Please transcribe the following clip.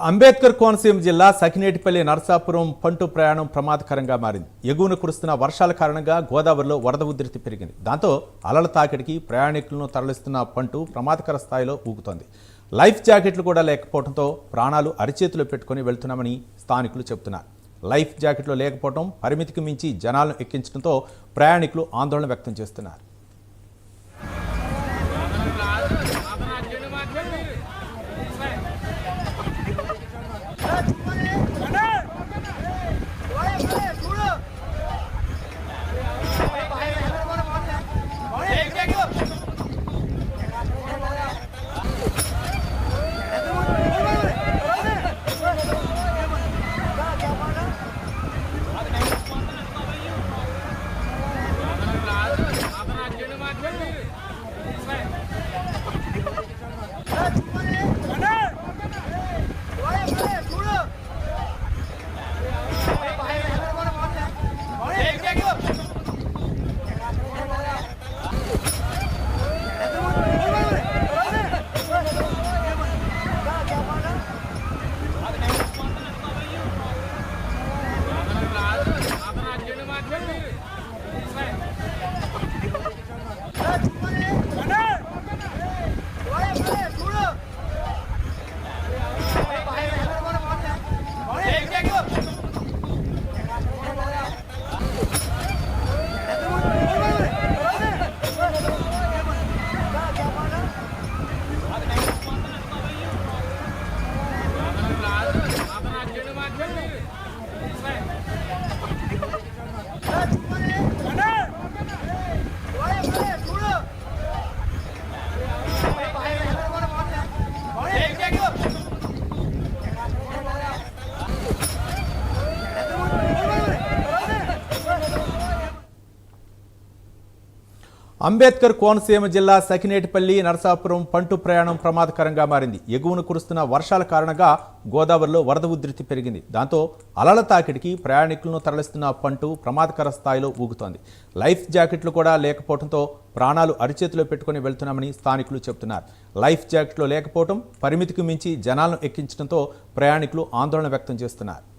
అంబేద్కర్ కోనసీమ జిల్లా సఖినేటిపల్లి నరసాపురం పంటు ప్రయాణం ప్రమాదకరంగా మారింది. ఎగువన కురుస్తున్న వర్షాల కారణంగా గోదావరిలో వరద ఉధృతి పెరిగింది. దాంతో అలల తాకిడికి ప్రయాణికులను తరలిస్తున్న పంటు ప్రమాదకర స్థాయిలో ఊగుతోంది. లైఫ్ జాకెట్లు కూడా లేకపోవడంతో ప్రాణాలు అరిచేతిలో పెట్టుకుని వెళ్తున్నామని స్థానికులు చెబుతున్నారు. లైఫ్ జాకెట్లు లేకపోవడం, పరిమితికి మించి జనాలను ఎక్కించడంతో ప్రయాణికులు ఆందోళన వ్యక్తం చేస్తున్నారు. అంబేద్కర్ కోనసీమ జిల్లా సఖినేటిపల్లి నరసాపురం పంటు ప్రయాణం ప్రమాదకరంగా మారింది. ఎగువన కురుస్తున్న వర్షాల కారణంగా గోదావరిలో వరద ఉధృతి పెరిగింది. దాంతో అలల తాకిడికి ప్రయాణికులను తరలిస్తున్న పంటు ప్రమాదకర స్థాయిలో ఊగుతోంది. లైఫ్ జాకెట్లు కూడా లేకపోవడంతో ప్రాణాలు అరిచేతిలో పెట్టుకుని వెళ్తున్నామని స్థానికులు చెబుతున్నారు. లైఫ్ జాకెట్లు లేకపోవడం, పరిమితికి మించి జనాలను ఎక్కించడంతో ప్రయాణికులు ఆందోళన వ్యక్తం చేస్తున్నారు.